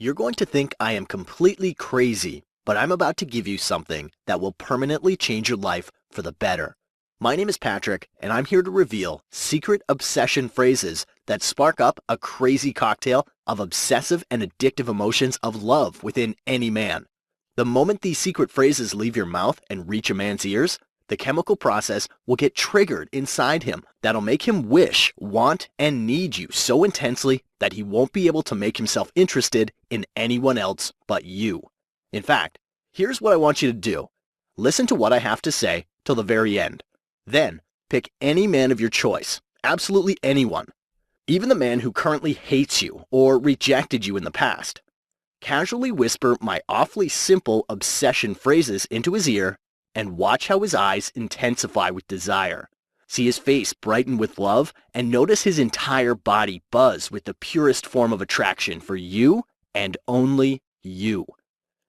You're going to think I am completely crazy, but I'm about to give you something that will permanently change your life for the better. My name is Patrick, and I'm here to reveal secret obsession phrases that spark up a crazy cocktail of obsessive and addictive emotions of love within any man. The moment these secret phrases leave your mouth and reach a man's ears, the chemical process will get triggered inside him that'll make him wish, want, and need you so intensely that he won't be able to make himself interested in anyone else but you. In fact, here's what I want you to do. Listen to what I have to say till the very end. Then, pick any man of your choice, absolutely anyone, even the man who currently hates you or rejected you in the past. Casually whisper my awfully simple obsession phrases into his ear and watch how his eyes intensify with desire. See his face brighten with love and notice his entire body buzz with the purest form of attraction for you and only you.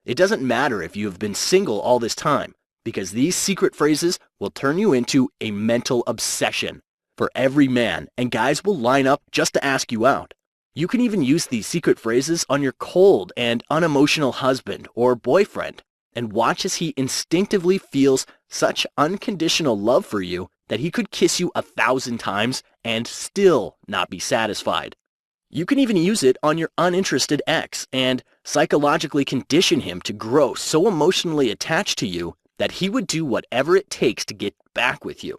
It doesn't matter if you have been single all this time, because these secret phrases will turn you into a mental obsession for every man, and guys will line up just to ask you out. You can even use these secret phrases on your cold and unemotional husband or boyfriend, and watch as he instinctively feels such unconditional love for you that he could kiss you 1,000 times and still not be satisfied. You can even use it on your uninterested ex and psychologically condition him to grow so emotionally attached to you that he would do whatever it takes to get back with you.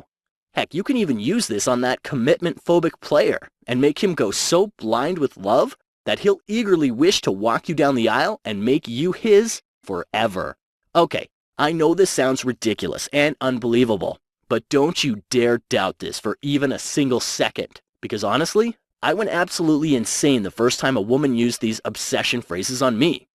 Heck, you can even use this on that commitment-phobic player and make him go so blind with love that he'll eagerly wish to walk you down the aisle and make you his forever. Okay, I know this sounds ridiculous and unbelievable, but don't you dare doubt this for even a single second, because honestly, I went absolutely insane the first time a woman used these obsession phrases on me.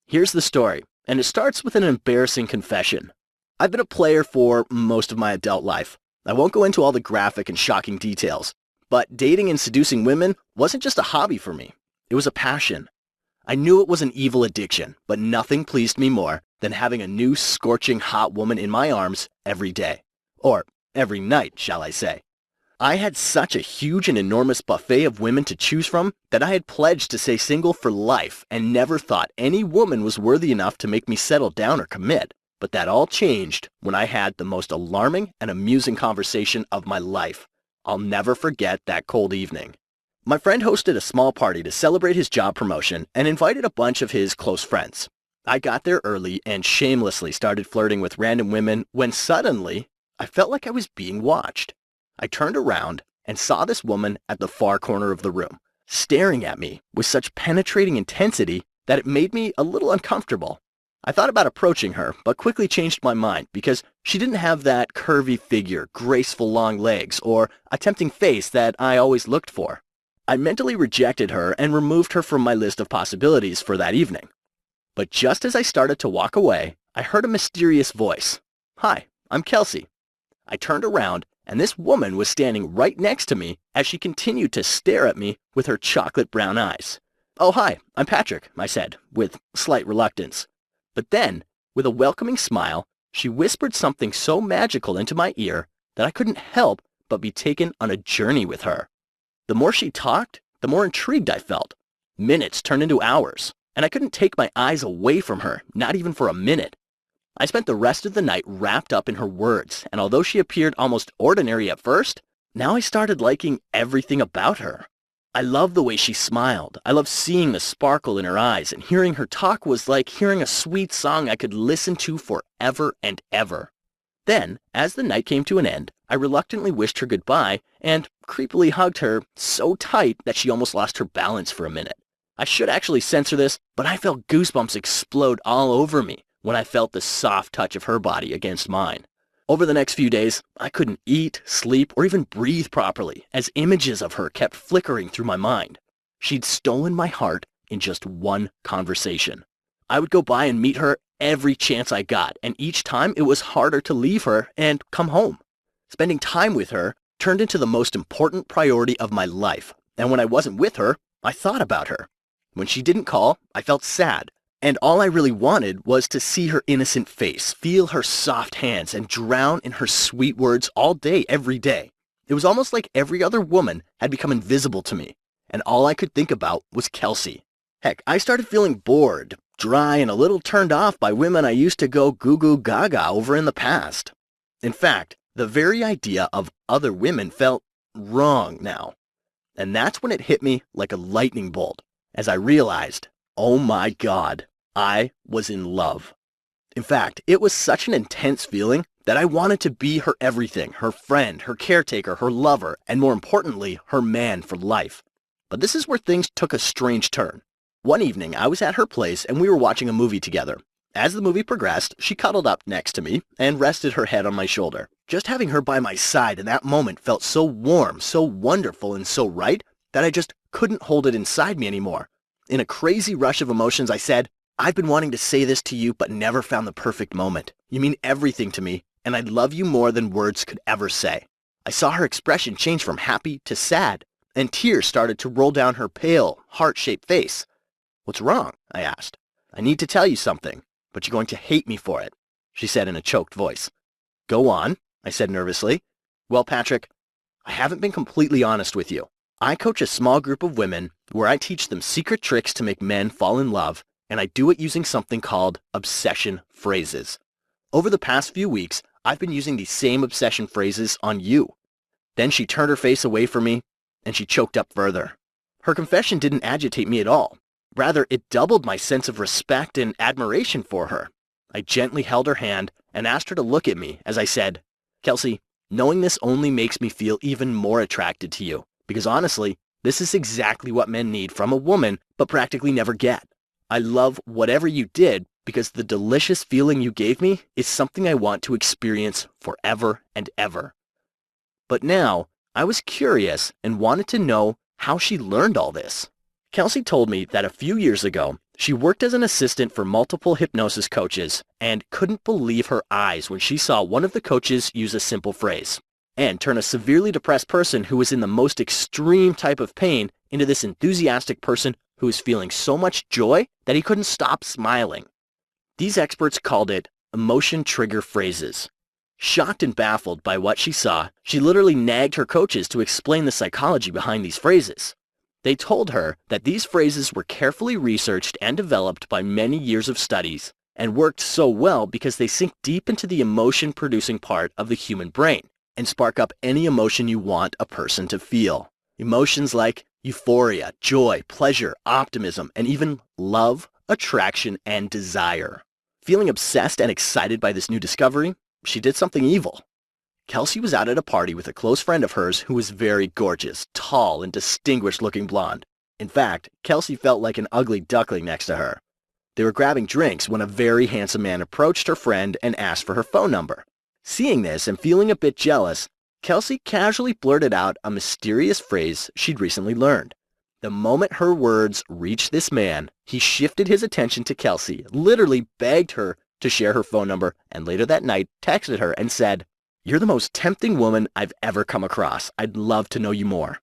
Here's the story, and it starts with an embarrassing confession. I've been a player for most of my adult life. I won't go into all the graphic and shocking details, but dating and seducing women wasn't just a hobby for me. It was a passion. I knew it was an evil addiction, but nothing pleased me more than having a new scorching hot woman in my arms every day. Or every night, shall I say. I had such a huge and enormous buffet of women to choose from that I had pledged to stay single for life and never thought any woman was worthy enough to make me settle down or commit. But that all changed when I had the most alarming and amusing conversation of my life. I'll never forget that cold evening. My friend hosted a small party to celebrate his job promotion and invited a bunch of his close friends. I got there early and shamelessly started flirting with random women when suddenly I felt like I was being watched. I turned around and saw this woman at the far corner of the room, staring at me with such penetrating intensity that it made me a little uncomfortable. I thought about approaching her, but quickly changed my mind because she didn't have that curvy figure, graceful long legs, or a tempting face that I always looked for. I mentally rejected her and removed her from my list of possibilities for that evening. But just as I started to walk away, I heard a mysterious voice. "Hi, I'm Kelsey." I turned around, and this woman was standing right next to me as she continued to stare at me with her chocolate brown eyes. "Oh, hi, I'm Patrick," I said, with slight reluctance. But then, with a welcoming smile, she whispered something so magical into my ear that I couldn't help but be taken on a journey with her. The more she talked, the more intrigued I felt. Minutes turned into hours, and I couldn't take my eyes away from her, not even for a minute. I spent the rest of the night wrapped up in her words, and although she appeared almost ordinary at first, now I started liking everything about her. I loved the way she smiled. I loved seeing the sparkle in her eyes, and hearing her talk was like hearing a sweet song I could listen to forever and ever. Then, as the night came to an end, I reluctantly wished her goodbye and creepily hugged her so tight that she almost lost her balance for a minute. I should actually censor this, but I felt goosebumps explode all over me when I felt the soft touch of her body against mine. Over the next few days, I couldn't eat, sleep, or even breathe properly as images of her kept flickering through my mind. She'd stolen my heart in just one conversation. I would go by and meet her every chance I got, and each time it was harder to leave her and come home. Spending time with her turned into the most important priority of my life, and when I wasn't with her, I thought about her. When she didn't call, I felt sad. And all I really wanted was to see her innocent face, feel her soft hands, and drown in her sweet words all day, every day. It was almost like every other woman had become invisible to me, and all I could think about was Kelsey. Heck, I started feeling bored, dry, and a little turned off by women I used to go goo goo gaga over in the past. In fact, the very idea of other women felt wrong now. And that's when it hit me like a lightning bolt as I realized, oh my God, I was in love. In fact, it was such an intense feeling that I wanted to be her everything, her friend, her caretaker, her lover, and more importantly, her man for life. But this is where things took a strange turn. One evening, I was at her place and we were watching a movie together. As the movie progressed, she cuddled up next to me and rested her head on my shoulder. Just having her by my side in that moment felt so warm, so wonderful, and so right that I just couldn't hold it inside me anymore. In a crazy rush of emotions, I said, "I've been wanting to say this to you, but never found the perfect moment. You mean everything to me, and I love you more than words could ever say." I saw her expression change from happy to sad, and tears started to roll down her pale, heart-shaped face. "What's wrong?" I asked. "I need to tell you something, but you're going to hate me for it," she said in a choked voice. "Go on," I said nervously. "Well, Patrick, I haven't been completely honest with you. I coach a small group of women where I teach them secret tricks to make men fall in love, and I do it using something called obsession phrases. Over the past few weeks, I've been using these same obsession phrases on you." Then she turned her face away from me, and she choked up further. Her confession didn't agitate me at all. Rather, it doubled my sense of respect and admiration for her. I gently held her hand and asked her to look at me as I said, "Kelsey, knowing this only makes me feel even more attracted to you, because honestly, this is exactly what men need from a woman, but practically never get. I love whatever you did because the delicious feeling you gave me is something I want to experience forever and ever." But now, I was curious and wanted to know how she learned all this. Kelsey told me that a few years ago, she worked as an assistant for multiple hypnosis coaches and couldn't believe her eyes when she saw one of the coaches use a simple phrase and turn a severely depressed person who was in the most extreme type of pain into this enthusiastic person who was feeling so much joy that he couldn't stop smiling. These experts called it emotion trigger phrases. Shocked and baffled by what she saw, she literally nagged her coaches to explain the psychology behind these phrases. They told her that these phrases were carefully researched and developed by many years of studies and worked so well because they sink deep into the emotion-producing part of the human brain and spark up any emotion you want a person to feel. Emotions like euphoria, joy, pleasure, optimism, and even love, attraction, and desire. Feeling obsessed and excited by this new discovery, she did something evil. Kelsey was out at a party with a close friend of hers who was very gorgeous, tall, and distinguished-looking blonde. In fact, Kelsey felt like an ugly duckling next to her. They were grabbing drinks when a very handsome man approached her friend and asked for her phone number. Seeing this and feeling a bit jealous, Kelsey casually blurted out a mysterious phrase she'd recently learned. The moment her words reached this man, he shifted his attention to Kelsey, literally begged her to share her phone number, and later that night texted her and said, "You're the most tempting woman I've ever come across. I'd love to know you more."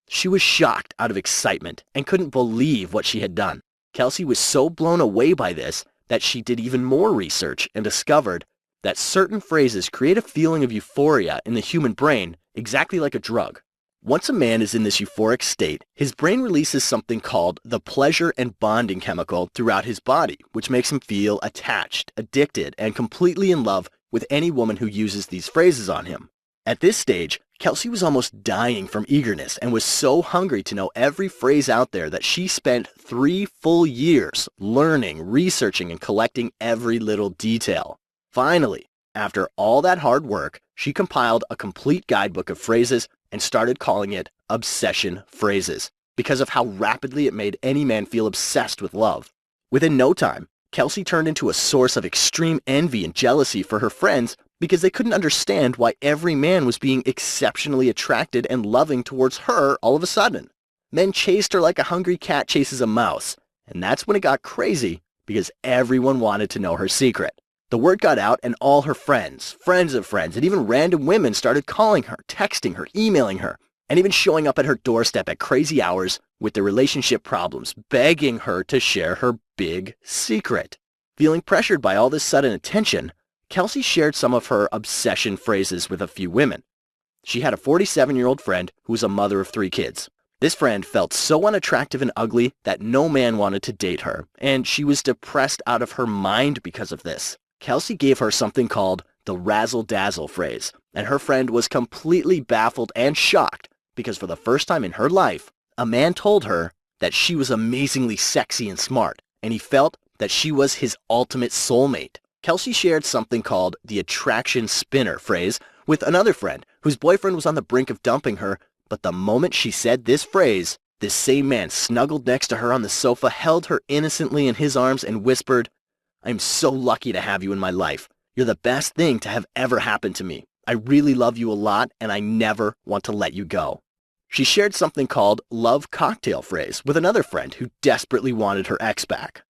She was shocked out of excitement and couldn't believe what she had done. Kelsey was so blown away by this that she did even more research and discovered that certain phrases create a feeling of euphoria in the human brain exactly like a drug. Once a man is in this euphoric state, his brain releases something called the pleasure and bonding chemical throughout his body, which makes him feel attached, addicted, and completely in love with any woman who uses these phrases on him. At this stage, Kelsey was almost dying from eagerness and was so hungry to know every phrase out there that she spent 3 full years learning, researching, and collecting every little detail. Finally, after all that hard work, she compiled a complete guidebook of phrases and started calling it obsession phrases because of how rapidly it made any man feel obsessed with love. Within no time, Kelsey turned into a source of extreme envy and jealousy for her friends because they couldn't understand why every man was being exceptionally attracted and loving towards her all of a sudden. Men chased her like a hungry cat chases a mouse, and that's when it got crazy because everyone wanted to know her secret. The word got out and all her friends, friends of friends, and even random women started calling her, texting her, emailing her, and even showing up at her doorstep at crazy hours with their relationship problems, begging her to share her big secret. Feeling pressured by all this sudden attention, Kelsey shared some of her obsession phrases with a few women. She had a 47-year-old friend who was a mother of 3 kids. This friend felt so unattractive and ugly that no man wanted to date her, and she was depressed out of her mind because of this. Kelsey gave her something called the razzle-dazzle phrase, and her friend was completely baffled and shocked because for the first time in her life, a man told her that she was amazingly sexy and smart, and he felt that she was his ultimate soulmate. Kelsey shared something called the attraction spinner phrase with another friend whose boyfriend was on the brink of dumping her, but the moment she said this phrase, this same man snuggled next to her on the sofa, held her innocently in his arms, and whispered, "I'm so lucky to have you in my life. You're the best thing to have ever happened to me. I really love you a lot, and I never want to let you go." She shared something called love cocktail phrase with another friend who desperately wanted her ex back.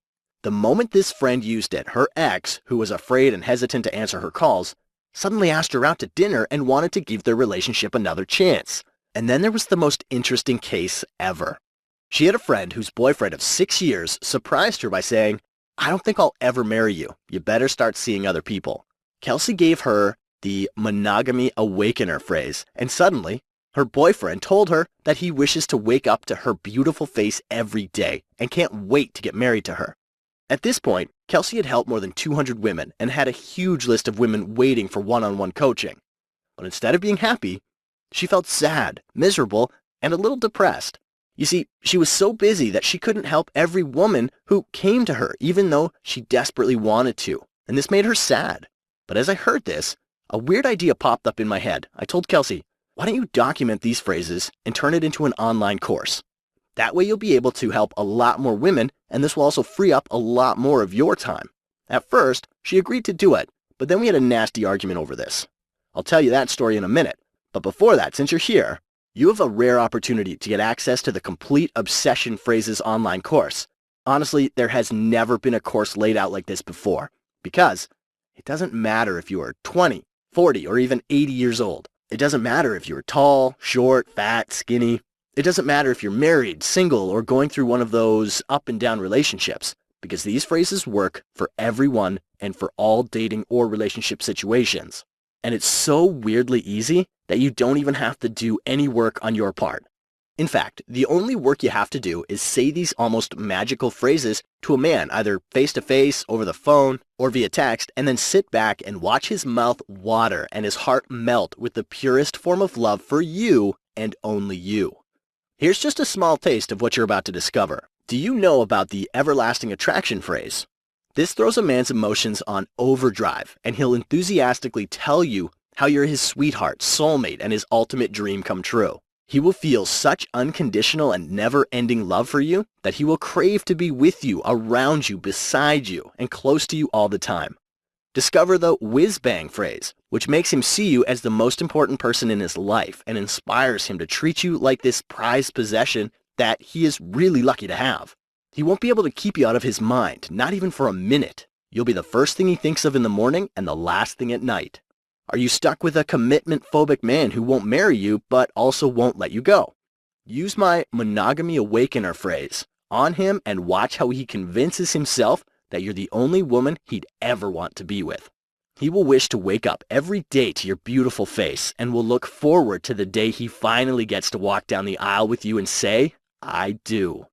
The moment this friend used it, her ex, who was afraid and hesitant to answer her calls, suddenly asked her out to dinner and wanted to give their relationship another chance. And then there was the most interesting case ever. She had a friend whose boyfriend of 6 years surprised her by saying, "I don't think I'll ever marry you. You better start seeing other people." Kelsey gave her the monogamy awakener phrase, and suddenly, her boyfriend told her that he wishes to wake up to her beautiful face every day and can't wait to get married to her. At this point, Kelsey had helped more than 200 women and had a huge list of women waiting for one-on-one coaching. But instead of being happy, she felt sad, miserable, and a little depressed. You see, she was so busy that she couldn't help every woman who came to her, even though she desperately wanted to, and this made her sad. But as I heard this, a weird idea popped up in my head. I told Kelsey, "Why don't you document these phrases and turn it into an online course? That way you'll be able to help a lot more women, and this will also free up a lot more of your time." At first, she agreed to do it, but then we had a nasty argument over this. I'll tell you that story in a minute. But before that, since you're here, you have a rare opportunity to get access to the Complete Obsession Phrases online course. Honestly, there has never been a course laid out like this before, because it doesn't matter if you are 20, 40, or even 80 years old. It doesn't matter if you're tall, short, fat, skinny. It doesn't matter if you're married, single, or going through one of those up and down relationships, because these phrases work for everyone and for all dating or relationship situations. And it's so weirdly easy that you don't even have to do any work on your part. In fact, the only work you have to do is say these almost magical phrases to a man, either face-to-face, over the phone, or via text, and then sit back and watch his mouth water and his heart melt with the purest form of love for you and only you. Here's just a small taste of what you're about to discover. Do you know about the everlasting attraction phrase? This throws a man's emotions on overdrive, and he'll enthusiastically tell you how you're his sweetheart, soulmate, and his ultimate dream come true. He will feel such unconditional and never-ending love for you that he will crave to be with you, around you, beside you, and close to you all the time. Discover the whiz-bang phrase, which makes him see you as the most important person in his life and inspires him to treat you like this prized possession that he is really lucky to have. He won't be able to keep you out of his mind, not even for a minute. You'll be the first thing he thinks of in the morning and the last thing at night. Are you stuck with a commitment-phobic man who won't marry you but also won't let you go? Use my monogamy awakener phrase on him and watch how he convinces himself that you're the only woman he'd ever want to be with. He will wish to wake up every day to your beautiful face and will look forward to the day he finally gets to walk down the aisle with you and say, "I do."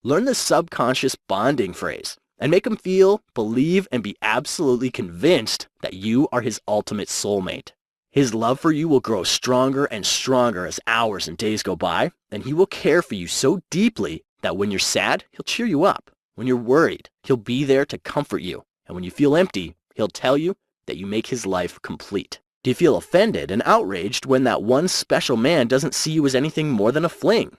Learn the subconscious bonding phrase and make him feel, believe, and be absolutely convinced that you are his ultimate soulmate. His love for you will grow stronger and stronger as hours and days go by, and he will care for you so deeply that when you're sad, he'll cheer you up. When you're worried, he'll be there to comfort you. And when you feel empty, he'll tell you that you make his life complete. Do you feel offended and outraged when that one special man doesn't see you as anything more than a fling?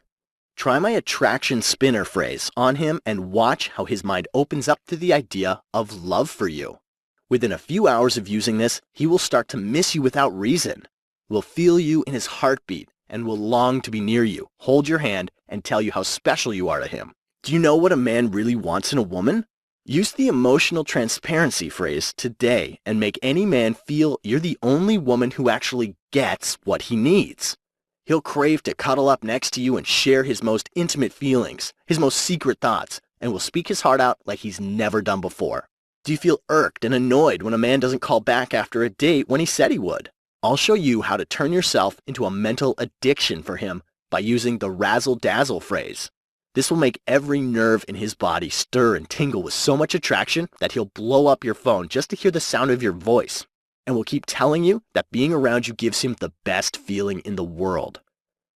Try my attraction spinner phrase on him and watch how his mind opens up to the idea of love for you. Within a few hours of using this, he will start to miss you without reason, will feel you in his heartbeat, and will long to be near you, hold your hand, and tell you how special you are to him. Do you know what a man really wants in a woman? Use the emotional transparency phrase today and make any man feel you're the only woman who actually gets what he needs. He'll crave to cuddle up next to you and share his most intimate feelings, his most secret thoughts, and will speak his heart out like he's never done before. Do you feel irked and annoyed when a man doesn't call back after a date when he said he would? I'll show you how to turn yourself into a mental addiction for him by using the razzle-dazzle phrase. This will make every nerve in his body stir and tingle with so much attraction that he'll blow up your phone just to hear the sound of your voice, and will keep telling you that being around you gives him the best feeling in the world.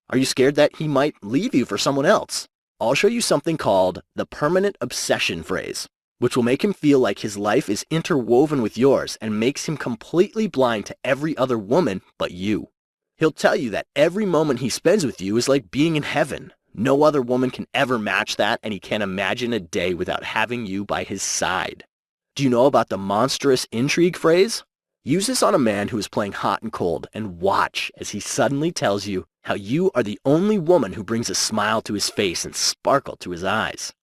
Are you scared that he might leave you for someone else? I'll show you something called the permanent obsession phrase, which will make him feel like his life is interwoven with yours and makes him completely blind to every other woman but you. He'll tell you that every moment he spends with you is like being in heaven. No other woman can ever match that, and he can't imagine a day without having you by his side. Do you know about the monstrous intrigue phrase? Use this on a man who is playing hot and cold, and watch as he suddenly tells you how you are the only woman who brings a smile to his face and sparkle to his eyes.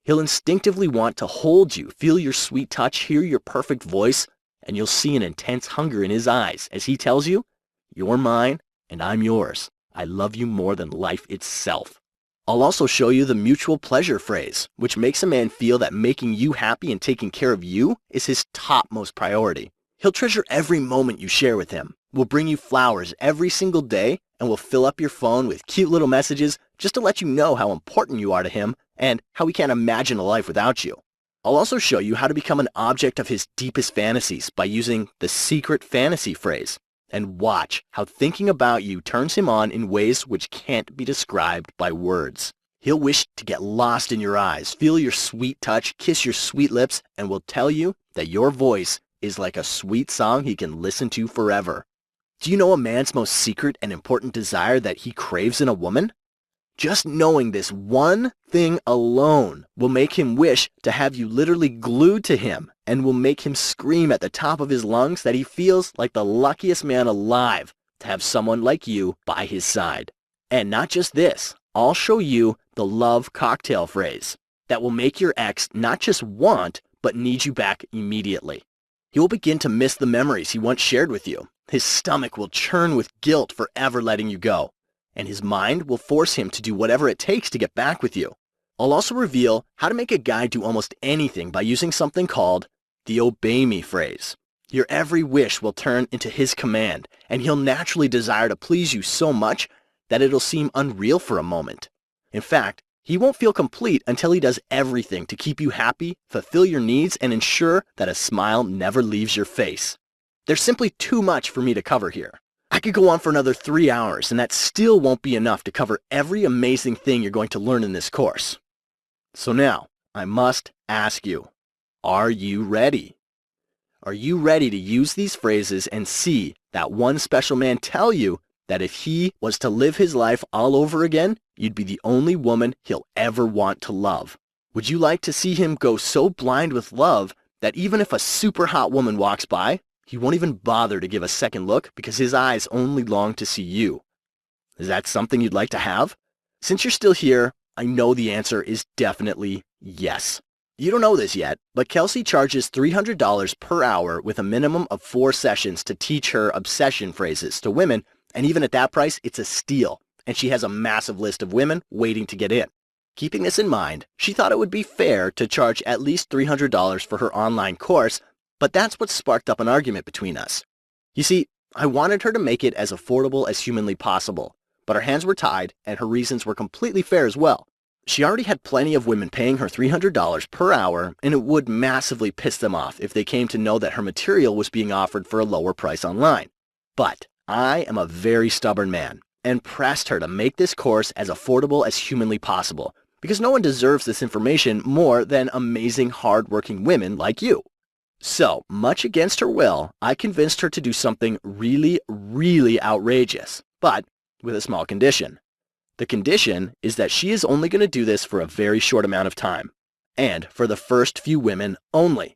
He'll instinctively want to hold you, feel your sweet touch, hear your perfect voice, and you'll see an intense hunger in his eyes as he tells you, "You're mine, and I'm yours. I love you more than life itself." I'll also show you the mutual pleasure phrase, which makes a man feel that making you happy and taking care of you is his topmost priority. He'll treasure every moment you share with him, will bring you flowers every single day, and will fill up your phone with cute little messages just to let you know how important you are to him and how he can't imagine a life without you. I'll also show you how to become an object of his deepest fantasies by using the secret fantasy phrase, and watch how thinking about you turns him on in ways which can't be described by words. He'll wish to get lost in your eyes, feel your sweet touch, kiss your sweet lips, and will tell you that your voice is like a sweet song he can listen to forever. Do you know a man's most secret and important desire that he craves in a woman? Just knowing this one thing alone will make him wish to have you literally glued to him, and will make him scream at the top of his lungs that he feels like the luckiest man alive to have someone like you by his side. And not just this, I'll show you the love cocktail phrase that will make your ex not just want, but need you back immediately. He will begin to miss the memories he once shared with you. His stomach will churn with guilt for ever letting you go, and his mind will force him to do whatever it takes to get back with you. I'll also reveal how to make a guy do almost anything by using something called the obey me phrase. Your every wish will turn into his command, and he'll naturally desire to please you so much that it'll seem unreal for a moment. In fact, he won't feel complete until he does everything to keep you happy, fulfill your needs, and ensure that a smile never leaves your face. There's simply too much for me to cover here. I could go on for another 3 hours, and that still won't be enough to cover every amazing thing you're going to learn in this course. So now, I must ask you, are you ready? Are you ready to use these phrases and see that one special man tell you that if he was to live his life all over again, you'd be the only woman he'll ever want to love? Would you like to see him go so blind with love that even if a super hot woman walks by, he won't even bother to give a second look because his eyes only long to see you? Is that something you'd like to have? Since you're still here, I know the answer is definitely yes. You don't know this yet, but Kelsey charges $300 per hour with a minimum of 4 sessions to teach her obsession phrases to women, and even at that price, it's a steal, and she has a massive list of women waiting to get in. Keeping this in mind, she thought it would be fair to charge at least $300 for her online course, but that's what sparked up an argument between us. You see, I wanted her to make it as affordable as humanly possible, but our hands were tied and her reasons were completely fair as well. She already had plenty of women paying her $300 per hour, and it would massively piss them off if they came to know that her material was being offered for a lower price online. But I am a very stubborn man and pressed her to make this course as affordable as humanly possible, because no one deserves this information more than amazing, hard-working women like you. So, much against her will, I convinced her to do something really, really outrageous, but with a small condition. The condition is that she is only going to do this for a very short amount of time, and for the first few women only.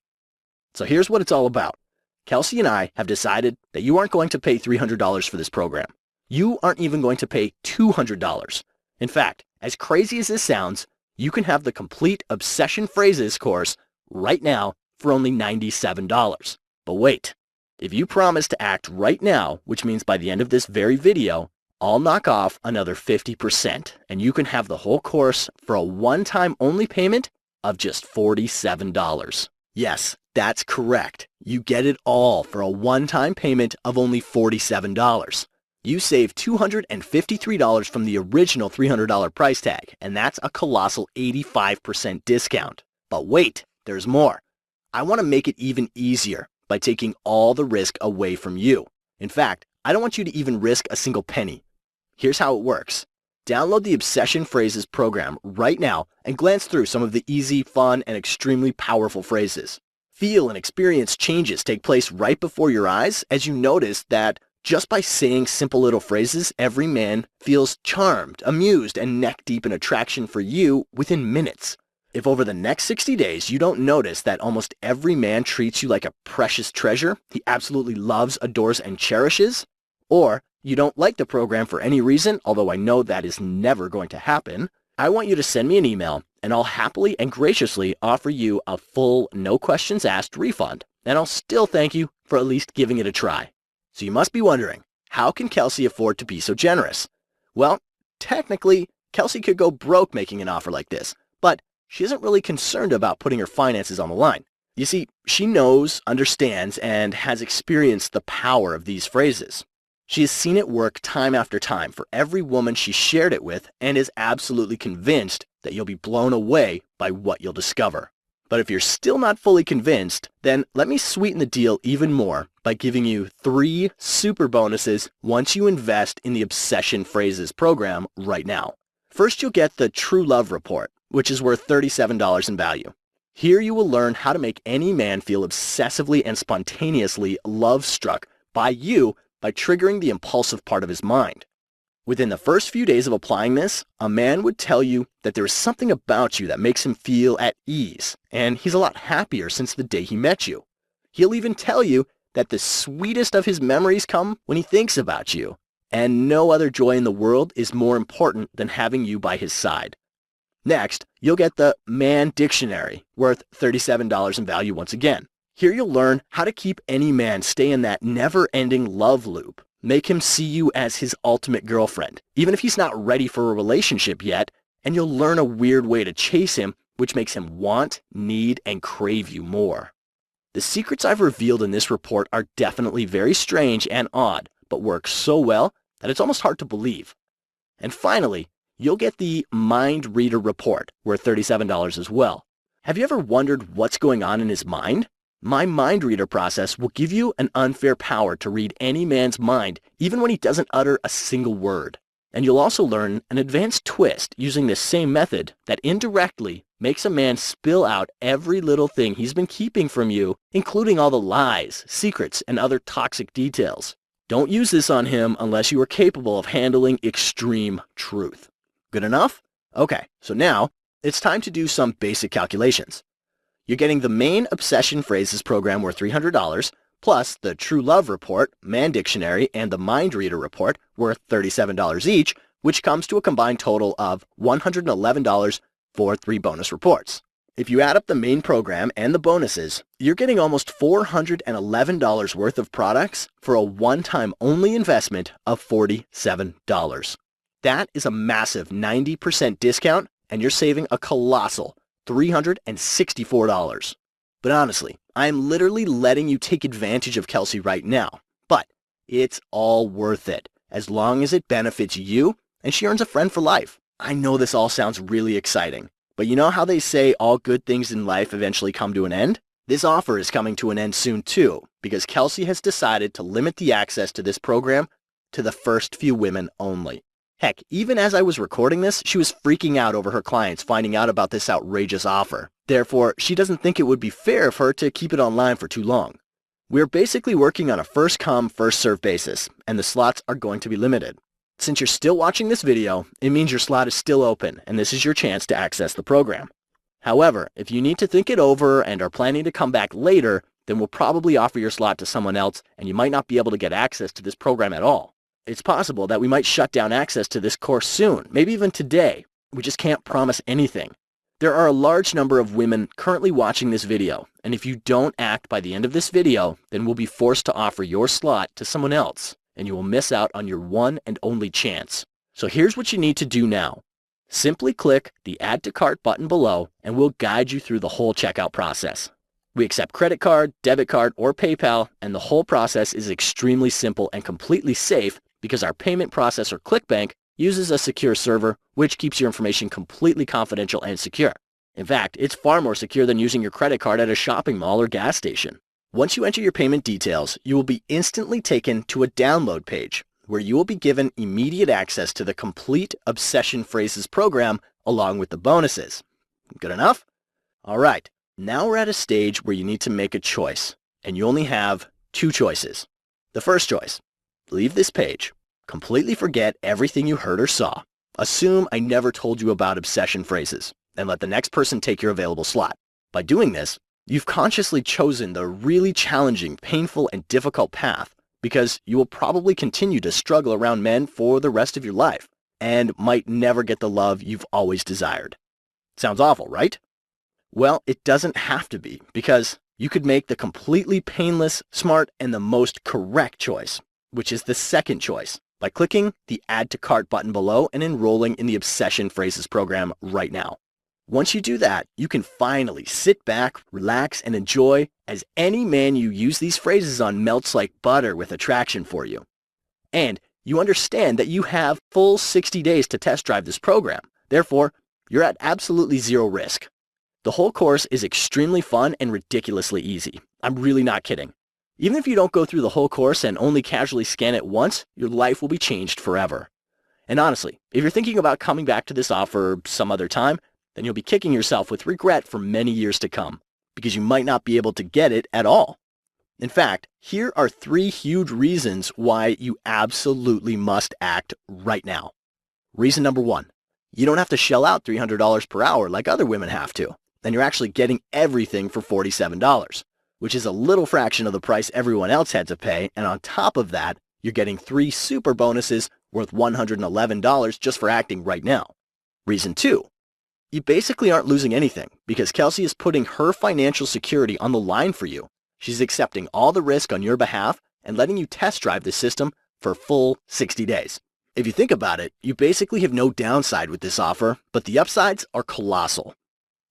So here's what it's all about. Kelsey and I have decided that you aren't going to pay $300 for this program. You aren't even going to pay $200. In fact, as crazy as this sounds, you can have the complete Obsession Phrases course right now for only $97. But wait, if you promise to act right now, which means by the end of this very video, I'll knock off another 50%, and you can have the whole course for a one-time only payment of just $47. Yes, that's correct. You get it all for a one-time payment of only $47. You save $253 from the original $300 price tag, and that's a colossal 85% discount. But wait, there's more. I want to make it even easier by taking all the risk away from you. In fact, I don't want you to even risk a single penny. Here's how it works. Download the Obsession Phrases program right now and glance through some of the easy, fun, and extremely powerful phrases. Feel and experience changes take place right before your eyes as you notice that just by saying simple little phrases, every man feels charmed, amused, and neck-deep in attraction for you within minutes. If over the next 60 days you don't notice that almost every man treats you like a precious treasure he absolutely loves, adores, and cherishes, or you don't like the program for any reason, although I know that is never going to happen, I want you to send me an email and I'll happily and graciously offer you a full, no questions asked refund, and I'll still thank you for at least giving it a try. So you must be wondering, how can Kelsey afford to be so generous? Well, technically, Kelsey could go broke making an offer like this, but she isn't really concerned about putting her finances on the line. You see, she knows, understands, and has experienced the power of these phrases. She has seen it work time after time for every woman she shared it with and is absolutely convinced that you'll be blown away by what you'll discover. But if you're still not fully convinced, then let me sweeten the deal even more by giving you 3 super bonuses once you invest in the Obsession Phrases program right now. First, you'll get the True Love Report, which is worth $37 in value. Here you will learn how to make any man feel obsessively and spontaneously love-struck by you by triggering the impulsive part of his mind. Within the first few days of applying this, a man would tell you that there is something about you that makes him feel at ease, and he's a lot happier since the day he met you. He'll even tell you that the sweetest of his memories come when he thinks about you, and no other joy in the world is more important than having you by his side. Next, you'll get the Man Dictionary, worth $37 in value once again. Here you'll learn how to keep any man stay in that never-ending love loop. Make him see you as his ultimate girlfriend, even if he's not ready for a relationship yet, and you'll learn a weird way to chase him, which makes him want, need, and crave you more. The secrets I've revealed in this report are definitely very strange and odd, but work so well that it's almost hard to believe. And finally, you'll get the Mind Reader Report, worth $37 as well. Have you ever wondered what's going on in his mind? My Mind Reader process will give you an unfair power to read any man's mind, even when he doesn't utter a single word. And you'll also learn an advanced twist using this same method that indirectly makes a man spill out every little thing he's been keeping from you, including all the lies, secrets, and other toxic details. Don't use this on him unless you are capable of handling extreme truth. Good enough? Okay, so now it's time to do some basic calculations. You're getting the main Obsession Phrases program worth $300, plus the True Love Report, Man Dictionary, and the Mind Reader Report worth $37 each, which comes to a combined total of $111 for 3 bonus reports. If you add up the main program and the bonuses, you're getting almost $411 worth of products for a one-time only investment of $47. That is a massive 90% discount, and you're saving a colossal $364. But honestly, I am literally letting you take advantage of Kelsey right now. But it's all worth it, as long as it benefits you and she earns a friend for life. I know this all sounds really exciting, but you know how they say all good things in life eventually come to an end? This offer is coming to an end soon too, because Kelsey has decided to limit the access to this program to the first few women only. Heck, even as I was recording this, she was freaking out over her clients finding out about this outrageous offer. Therefore, she doesn't think it would be fair of her to keep it online for too long. We're basically working on a first-come, first-served basis, and the slots are going to be limited. Since you're still watching this video, it means your slot is still open, and this is your chance to access the program. However, if you need to think it over and are planning to come back later, then we'll probably offer your slot to someone else, and you might not be able to get access to this program at all. It's possible that we might shut down access to this course soon, maybe even today. We just can't promise anything. There are a large number of women currently watching this video, and if you don't act by the end of this video, then we'll be forced to offer your slot to someone else, and you will miss out on your one and only chance. So here's what you need to do now. Simply click the Add to Cart button below, and we'll guide you through the whole checkout process. We accept credit card, debit card, or PayPal, and the whole process is extremely simple and completely safe, because our payment processor ClickBank uses a secure server which keeps your information completely confidential and secure. In fact, it's far more secure than using your credit card at a shopping mall or gas station. Once you enter your payment details, you will be instantly taken to a download page where you will be given immediate access to the complete Obsession Phrases program along with the bonuses. Good enough? All right, now we're at a stage where you need to make a choice, and you only have two choices. The first choice, leave this page, completely forget everything you heard or saw, assume I never told you about Obsession Phrases, and let the next person take your available slot. By doing this, you've consciously chosen the really challenging, painful, and difficult path because you will probably continue to struggle around men for the rest of your life and might never get the love you've always desired. Sounds awful, right? Well, it doesn't have to be, because you could make the completely painless, smart, and the most correct choice, which is the second choice, by clicking the Add to Cart button below and enrolling in the Obsession Phrases program right now. Once you do that, you can finally sit back, relax, and enjoy as any man you use these phrases on melts like butter with attraction for you. And you understand that you have full 60 days to test drive this program. Therefore, you're at absolutely zero risk. The whole course is extremely fun and ridiculously easy. I'm really not kidding. Even if you don't go through the whole course and only casually scan it once, your life will be changed forever. And honestly, if you're thinking about coming back to this offer some other time, then you'll be kicking yourself with regret for many years to come, because you might not be able to get it at all. In fact, here are 3 huge reasons why you absolutely must act right now. Reason number 1, you don't have to shell out $300 per hour like other women have to, and you're actually getting everything for $47, which is a little fraction of the price everyone else had to pay, and on top of that, you're getting 3 super bonuses worth $111 just for acting right now. Reason 2, you basically aren't losing anything because Kelsey is putting her financial security on the line for you. She's accepting all the risk on your behalf and letting you test drive the system for full 60 days. If you think about it, you basically have no downside with this offer, but the upsides are colossal.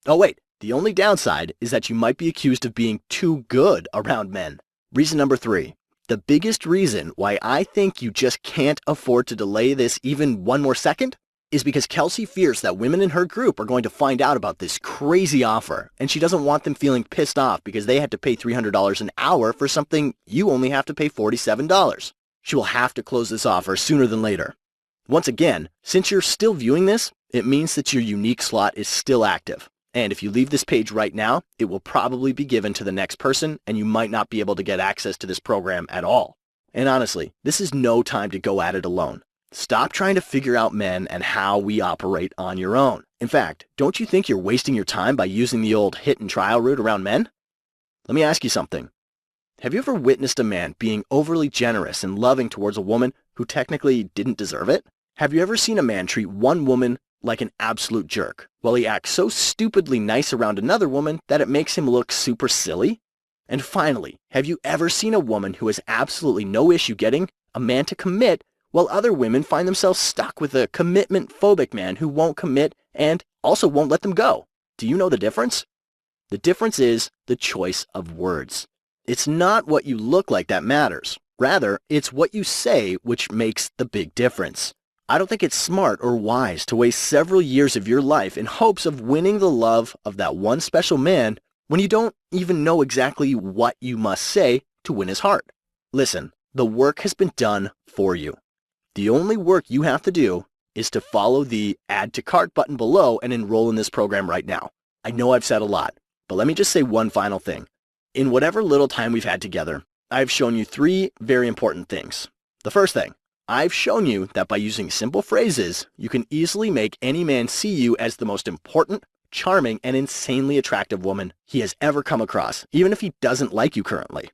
Oh wait, the only downside is that you might be accused of being too good around men. Reason number 3, the biggest reason why I think you just can't afford to delay this even one more second is because Kelsey fears that women in her group are going to find out about this crazy offer, and she doesn't want them feeling pissed off because they had to pay $300 an hour for something you only have to pay $47. She will have to close this offer sooner than later. Once again, since you're still viewing this, it means that your unique slot is still active. And if you leave this page right now, it will probably be given to the next person, and you might not be able to get access to this program at all. And honestly, this is no time to go at it alone. Stop trying to figure out men and how we operate on your own. In fact, don't you think you're wasting your time by using the old hit and trial route around men? Let me ask you something. Have you ever witnessed a man being overly generous and loving towards a woman who technically didn't deserve it? Have you ever seen a man treat one woman like an absolute jerk while he acts so stupidly nice around another woman that it makes him look super silly? And finally, have you ever seen a woman who has absolutely no issue getting a man to commit while other women find themselves stuck with a commitment-phobic man who won't commit and also won't let them go? Do you know the difference? The difference is the choice of words. It's not what you look like that matters. Rather, it's what you say which makes the big difference. I don't think it's smart or wise to waste several years of your life in hopes of winning the love of that one special man when you don't even know exactly what you must say to win his heart. Listen, the work has been done for you. The only work you have to do is to follow the Add to Cart button below and enroll in this program right now. I know I've said a lot, but let me just say one final thing. In whatever little time we've had together, I've shown you 3 very important things. The first thing, I've shown you that by using simple phrases, you can easily make any man see you as the most important, charming, and insanely attractive woman he has ever come across, even if he doesn't like you currently.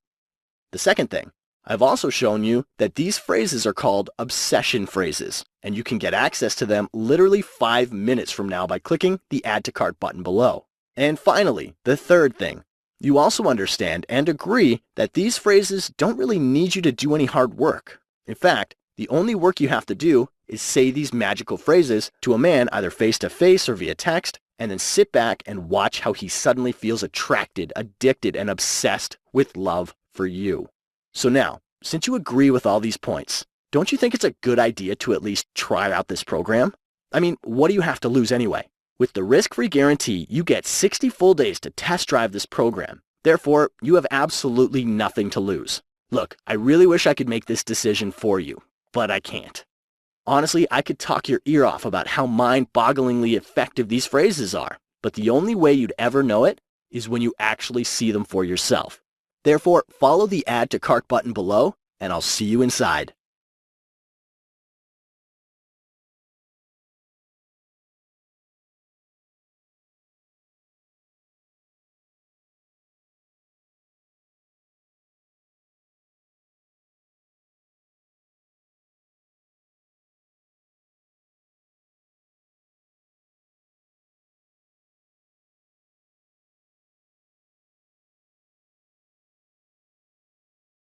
The second thing, I've also shown you that these phrases are called obsession phrases, and you can get access to them literally 5 minutes from now by clicking the Add to Cart button below. And finally, the third thing, you also understand and agree that these phrases don't really need you to do any hard work. In fact, the only work you have to do is say these magical phrases to a man either face-to-face or via text, and then sit back and watch how he suddenly feels attracted, addicted, and obsessed with love for you. So now, since you agree with all these points, Don't you think it's a good idea to at least try out this program? I mean, what do you have to lose anyway? With the risk-free guarantee, you get 60 full days to test drive this program. Therefore, you have absolutely nothing to lose. Look, I really wish I could make this decision for you, but I can't. Honestly, I could talk your ear off about how mind-bogglingly effective these phrases are, but the only way you'd ever know it is when you actually see them for yourself. Therefore, follow the Add to Cart button below, and I'll see you inside.